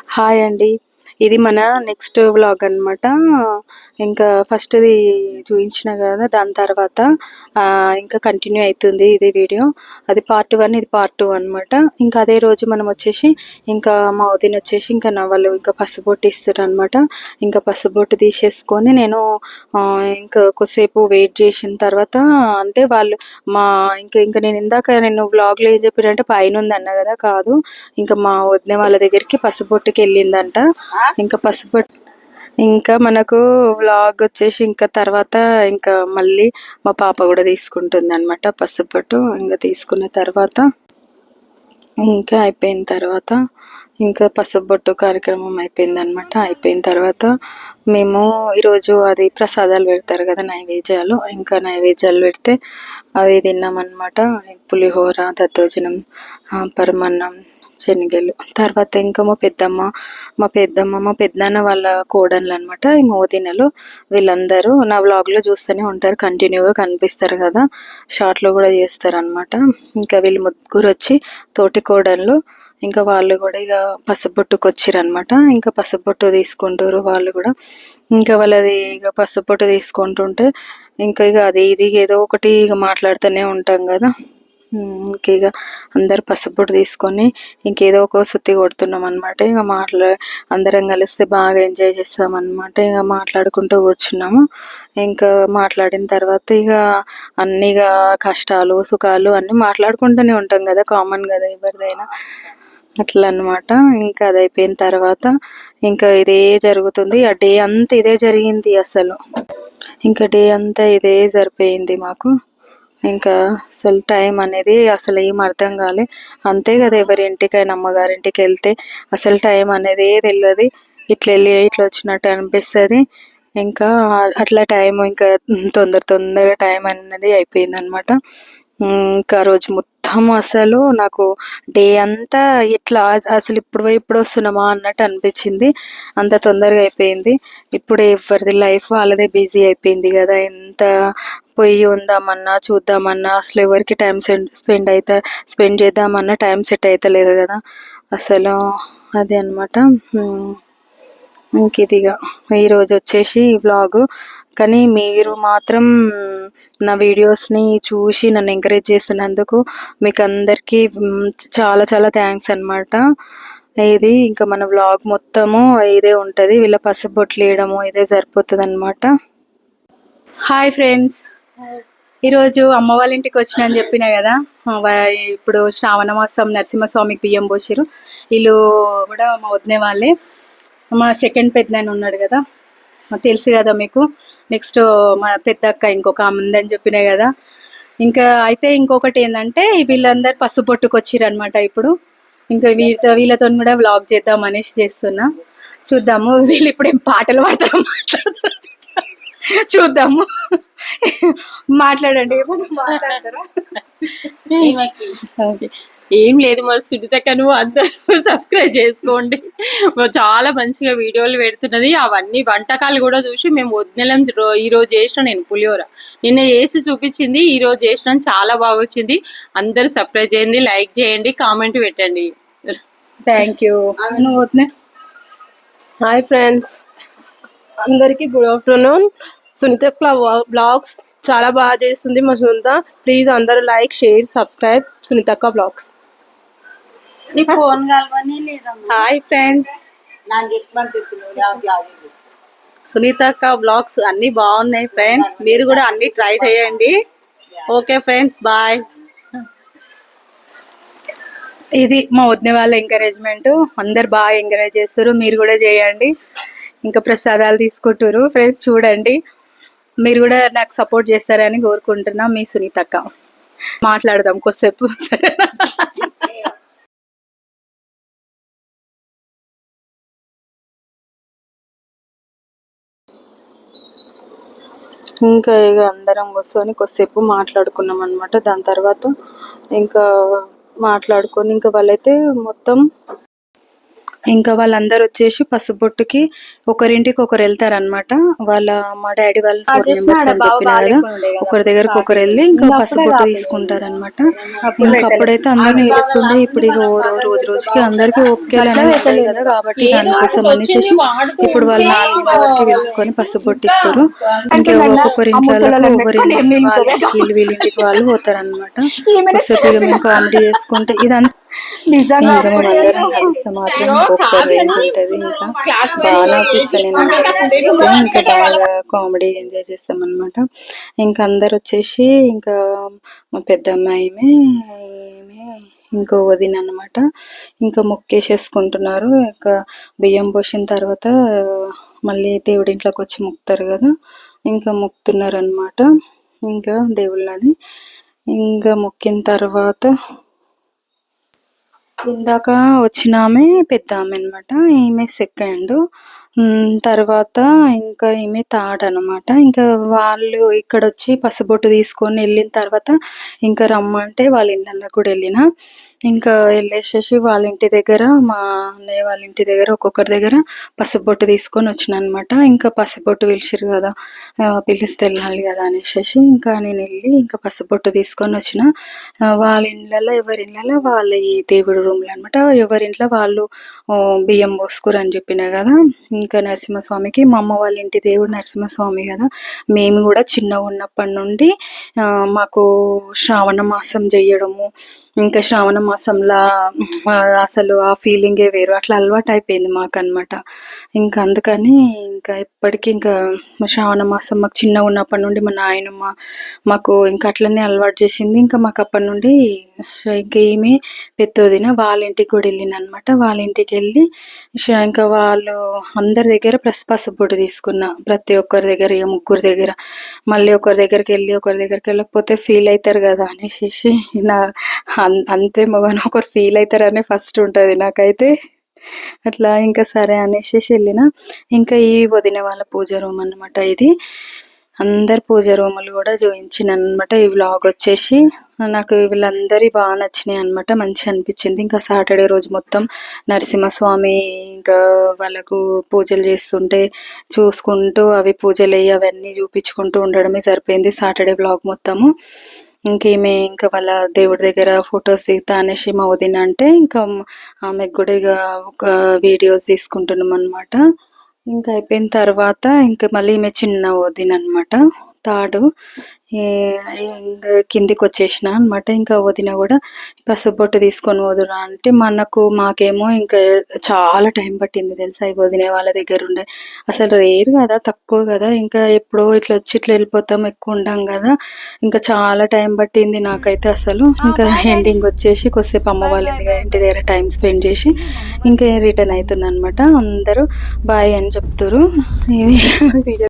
Hi అండి. ఇది మన నెక్స్ట్ వ్లాగ్ అనమాట. ఇంకా ఫస్ట్‌ది చూయించిన గదా! దాని తర్వాత ఇంకా కంటిన్యూ అయితుంది ఇది వీడియో. అది పార్ట్ 1 ఇది పార్ట్ 2 అనమాట. ఇంకా అదే రోజు మనం వచ్చేసి ఇంకా మా వదినొచ్చేసి ఇంకా వాళ్ళు ఇంకా పసుబొట్టు ఇస్తుర్రనమాట. ఇంకా పసుబొట్టు తీసేసుకొని నేను ఇంకా కొద్దిసేపు వెయిట్ చేసిన తర్వాత అంటే వాళ్ళు మా ఇంకా నేను ఇందాక వ్లాగ్‌లో ఏం చెప్పిర్రంటే పైనుందన్నా గదా! కాదు. ఇంకా మా వదిన వాళ్ళ దగ్గరికి పసుబొట్టుకి వెళ్ళిందంట. ఇంకా పసుబొట్టు ఇంకా మనకు వ్లాగ్ వచ్చేసి ఇంకా తర్వాత ఇంకా మళ్ళీ మా పాప కూడా తీసుకుంటుంది అనమాట పసుబొట్టు. ఇంకా తీసుకున్న తర్వాత ఇంకా అయిపోయిన తర్వాత ఇంకా పసుబొట్టు కార్యక్రమం అయిపోయిందనమాట. అయిపోయిన తర్వాత మేము ఈరోజు అది ప్రసాదాలు పెడతారు కదా నైవేద్యాలు, ఇంకా నైవేద్యాలు పెడితే అవి తిన్నామన్నమాట. పులిహోర, దద్దోజనం, పరమాన్నం, శనగలు. తర్వాత ఇంకా మా పెద్దమ్మ మా పెద్దనాన్న వాళ్ళ కోడళ్ళు అనమాట, ఈ మోదినలు. వీళ్ళందరూ నా వ్లాగ్లో చూస్తూనే ఉంటారు, కంటిన్యూగా కనిపిస్తారు కదా, షార్ట్లో కూడా చేస్తారనమాట. ఇంకా వీళ్ళు ముగ్గురు వచ్చి తోటి కోడళ్ళు. ఇంకా వాళ్ళు కూడా ఇక పసుబొట్టుకు వచ్చిరనమాట. ఇంకా పసుబొట్టు తీసుకుంటారు వాళ్ళు కూడా. ఇంకా వాళ్ళది ఇక పసుబొట్టు తీసుకుంటుంటే ఇంకా ఇక అది ఇది ఏదో ఒకటి ఇక మాట్లాడుతూనే ఉంటాం కదా. ఇక అందరు పసుబొట్టు తీసుకొని ఇంకేదో ఒక సుత్తి కొడుతున్నాం అనమాట. ఇక అందరం కలిస్తే బాగా ఎంజాయ్ చేస్తామన్నమాట. ఇక మాట్లాడుకుంటూ కూర్చున్నాము. ఇంకా మాట్లాడిన తర్వాత ఇక అన్ని కష్టాలు సుఖాలు అన్నీ మాట్లాడుకుంటూనే ఉంటాం కదా, కామన్ కదా ఎవరిదైనా, అట్లా అనమాట. ఇంకా అది అయిపోయిన తర్వాత ఇంకా ఇదే జరుగుతుంది. ఆ డే అంతా ఇదే జరిగింది అసలు. ఇంకా డే అంతా ఇదే సరిపోయింది మాకు. ఇంకా అసలు టైం అనేది అసలు ఏం అర్థం కాలే. అంతే కదా, ఎవరి ఇంటికైనా అమ్మగారింటికి వెళ్తే అసలు టైం అనేది తెలియదు. ఇట్లా వెళ్ళి ఇట్లా వచ్చినట్టు అనిపిస్తుంది. ఇంకా అట్లా టైం ఇంకా తొందరగా టైం అనేది అయిపోయింది అనమాట. ఇంకా రోజు మొత్తం అసలు నాకు డే అంతా ఇట్లా అసలు ఇప్పుడు వస్తున్నామా అన్నట్టు అనిపించింది. అంత తొందరగా అయిపోయింది. ఇప్పుడు ఎవరిది లైఫ్ వాళ్ళదే బిజీ అయిపోయింది కదా. ఎంత పోయి ఉందామన్నా చూద్దామన్నా అసలు ఎవరికి టైం స్పెండ్ చేద్దామన్నా టైం సెట్ అవుతలేదు కదా అసలు. అది అనమాట. ఇంక ఇదిగా ఈరోజు వచ్చేసి వ్లాగు. కానీ మీరు మాత్రం నా వీడియోస్ని చూసి నన్ను ఎంకరేజ్ చేస్తున్నందుకు మీకు అందరికీ చాలా చాలా థ్యాంక్స్ అనమాట. ఇది ఇంకా మన వ్లాగ్ మొత్తము ఇదే ఉంటుంది. వీళ్ళ పసుబొట్లు వేయడము ఇదే సరిపోతుంది అనమాట. హాయ్ ఫ్రెండ్స్, ఈరోజు అమ్మ వాళ్ళ ఇంటికి వచ్చిన అని చెప్పిన కదా. ఇప్పుడు శ్రావణ మాసం నరసింహస్వామికి బియ్యం పోసిరు. వీళ్ళు కూడా మా వదినే వాళ్ళే. మా సెకండ్ పెద్దనాయన ఉన్నాడు కదా, తెలుసు కదా మీకు. నెక్స్ట్ మా పెద్ద అక్క ఇంకొక ఆమె ఉందని చెప్పినా కదా. ఇంకా అయితే ఇంకొకటి ఏంటంటే వీళ్ళందరూ పసుబొట్టుకు వచ్చిర్రు అనమాట. ఇప్పుడు ఇంకా వీళ్ళతో కూడా వ్లాగ్ చేద్దాం అనేసి చేస్తున్నా. చూద్దాము వీళ్ళు ఇప్పుడు ఏం పాటలు పాడతారో మాట్లాడతారు చూద్దాము. మాట్లాడండి, ఏమన్నా మాట్లాడతారా? ఏం లేదు, మా సునీతక్కను అందరూ సబ్స్క్రైబ్ చేసుకోండి. చాలా మంచిగా వీడియోలు పెడుతున్నది. అవన్నీ వంటకాలు కూడా చూసి మేము వదిలేం. ఈరోజు చేసిన నేను పులిహోర నిన్న చేసి చూపించింది, ఈరోజు చేసిన చాలా బాగా వచ్చింది. అందరూ సబ్స్క్రైబ్ చేయండి, లైక్ చేయండి, కామెంట్ పెట్టండి. Thank you. హాయ్ ఫ్రెండ్స్, అందరికీ గుడ్ ఆఫ్టర్నూన్. సునీత బ్లాగ్స్ చాలా బాగా చేస్తుంది మా సునీత. ప్లీజ్ అందరూ లైక్, షేర్, సబ్స్క్రైబ్ సునీతక్క బ్లాగ్స్. నీ ఫోన్ కలవని లేదా? హాయ్ ఫ్రెండ్స్, సునీతక్క బ్లాగ్స్ అన్ని బాగున్నాయి ఫ్రెండ్స్, మీరు కూడా అన్ని ట్రై చేయండి. Okay friends, bye. ఇది మా వదిన వాళ్ళ ఎంకరేజ్మెంట్. అందరు బాగా ఎంకరేజ్ చేస్తారు, మీరు కూడా చేయండి. ఇంకా ప్రసాదాలు తీసుకుంటారు ఫ్రెండ్స్, చూడండి. మీరు కూడా నాకు సపోర్ట్ చేస్తారని కోరుకుంటున్నా. మీ సునీతక్క. మాట్లాడదాం కొద్దిసేపు. ఇంకా ఇక అందరం కూర్చొని కొద్దిసేపు మాట్లాడుకున్నాం అనమాట. దాని తర్వాత ఇంకా మాట్లాడుకొని ఇంకా వాళ్ళైతే మొత్తం ఇంకా వాళ్ళందరూ వచ్చేసి పసుబొట్టుకి ఒకరింటికి ఒకరు వెళ్తారనమాట. మా డాడీ వాళ్ళు 4 మెంబర్స్ అని చెప్పిన కదా, ఒకరి దగ్గరకు ఒకరు వెళ్ళి ఇంకా పసుబొట్టు తీసుకుంటారనమాట. ఇంకా అప్పుడైతే అందరిని పిలుస్తుండే, ఇప్పుడు ఇక రోజు రోజుకి అందరికి ఓపికలు అనేవి ఉంటాయి కదా, కాబట్టి దానికోసం అనేసి ఇప్పుడు వాళ్ళు 4 వరకు పిలుచుకొని పసుబొట్టు ఇస్తారు. ఇంకా ఒక్కొక్కరి ఇంట్లోకి వీళ్ళింటికి వాళ్ళు పోతారనమాట. కొద్దిసేపు మేము కామెడీ చేసుకుంటే ఇదంతా ఇంకా మేమందరం కలిస్తే మాత్రం ఒక్కరు రేంజ్ ఉంటుంది. ఇంకా బాగా అనిపిస్తుంది, ఇంకా బాగా కామెడీ ఎంజాయ్ చేస్తాం అనమాట. ఇంకా అందరు వచ్చేసి ఇంకా మా పెద్ద అమ్మాయిమే ఇంకో వదిన అనమాట. ఇంకా మొక్కేసేసుకుంటున్నారు. ఇంకా బియ్యం పోసిన తర్వాత మళ్ళీ దేవుడి ఇంట్లోకి వచ్చి మొక్కుతారు కదా, ఇంకా మొక్కుతున్నారు అనమాట. ఇంకా దేవుళ్ళని ఇంకా మొక్కిన తర్వాత ఇందాక వచ్చిన ఆమె పెద్ద ఆమె అనమాట, ఈమె సెకండ్. తర్వాత ఇంకా ఈమె థర్డ్ అనమాట. ఇంకా వాళ్ళు ఇక్కడ వచ్చి పసుబొట్టు తీసుకొని వెళ్ళిన తర్వాత ఇంకా రమ్మంటే వాళ్ళ ఇళ్ళల్లో కూడా వెళ్ళిన. ఇంకా వెళ్ళేసేసి వాళ్ళ ఇంటి దగ్గర, మా అన్నయ్య వాళ్ళ ఇంటి దగ్గర ఒక్కొక్కరి దగ్గర పసుబొట్టు తీసుకొని వచ్చిన అనమాట. ఇంకా పసుబొట్టు పిలిచిరు కదా, పిలిస్తే వెళ్ళాలి కదా అనేసి ఇంకా నేను వెళ్ళి ఇంకా పసుబొట్టు తీసుకొని వచ్చిన. వాళ్ళ ఇళ్ళల్లో ఎవరి ఇళ్ళల్లో వాళ్ళ ఈ దేవుడు రూమ్లో అనమాట, ఎవరింట్లో వాళ్ళు బియ్యం పోసుకోరు అని చెప్పిన కదా. ఇంకా నరసింహస్వామికి, మా అమ్మ వాళ్ళ ఇంటి దేవుడు నరసింహస్వామి కదా, మేము కూడా చిన్నగా ఉన్నప్పటి నుండి మాకు శ్రావణ మాసం చేయడము, ఇంకా శ్రావణ మాసంలో అసలు ఆ ఫీలింగే వేరు, అట్లా అలవాటు అయిపోయింది మాకు అనమాట. ఇంకా అందుకని ఇంకా ఇప్పటికీ ఇంకా శ్రావణ మాసం మాకు చిన్నగా ఉన్నప్పటి నుండి మా నాయనమ్మ మాకు ఇంకా అట్లనే అలవాటు చేసింది. ఇంకా మాకు అప్పటి నుండి ఇంకా ఈమె పెద్దోదిన వాళ్ళ ఇంటికి కూడా వెళ్ళిన అనమాట. వాళ్ళ ఇంటికి వెళ్ళి ఇంకా వాళ్ళు అందరి దగ్గర పసుబొట్టు తీసుకున్నా, ప్రతి ఒక్కరి దగ్గర, ఇక ముగ్గురు దగ్గర. మళ్ళీ ఒకరి దగ్గరికి వెళ్ళకపోతే ఫీల్ అవుతారు కదా అనేసి అంతే మగని ఒకరు ఫీల్ అవుతారనే ఫస్ట్ ఉంటుంది నాకైతే. అట్లా ఇంకా సరే అనేసి వెళ్ళిన. ఇంకా ఈ వదిన వాళ్ళ పూజ రూమ్ అనమాట ఇది. అందరు పూజ రూములు కూడా చూపించిన అనమాట. ఈ వ్లాగ్ వచ్చేసి నాకు వీళ్ళందరి బాగా నచ్చినాయి అనమాట, మంచిగా అనిపించింది. ఇంకా సాటర్డే రోజు మొత్తం నరసింహస్వామి ఇంకా వాళ్ళకు పూజలు చేస్తుంటే చూసుకుంటూ అవి పూజలు అయ్యి అవన్నీ చూపించుకుంటూ ఉండడమే సరిపోయింది సాటర్డే వ్లాగ్ మొత్తము. ఇంకేమే ఇంకా వాళ్ళ దేవుడి దగ్గర ఫొటోస్ దిగుతా అనేసి మా వదిన అంటే ఇంకా ఆమెకు కూడా ఇక ఒక వీడియోస్ తీసుకుంటున్నాం అనమాట. ఇంకా అయిపోయిన తర్వాత ఇంకా మళ్ళీ ఈమె చిన్న వదిన అనమాట, తాడు. ఇంకా కిందికి వచ్చేసిన అనమాట. ఇంకా వదిన కూడా పసుబొట్టు తీసుకొని వదురా అంటే మాకేమో ఇంకా చాలా టైం పట్టింది తెలుసా. ఈ వదిన వాళ్ళ దగ్గర ఉండే అసలు రేరు కదా, తక్కువ కదా, ఇంకా ఎప్పుడో ఇట్లా వచ్చి ఇట్లా వెళ్ళిపోతాం, ఎక్కువ ఉండం కదా. ఇంకా చాలా టైం పట్టింది నాకైతే అసలు. ఇంకా ఎండింగ్ వచ్చేసి కొద్దిసేపు అమ్మ వాళ్ళ ఇంటి దగ్గర టైం స్పెండ్ చేసి ఇంకా రిటర్న్ అవుతున్నా అనమాట. అందరూ బాయ్ అని చెప్తారు. ఇది వీడియో.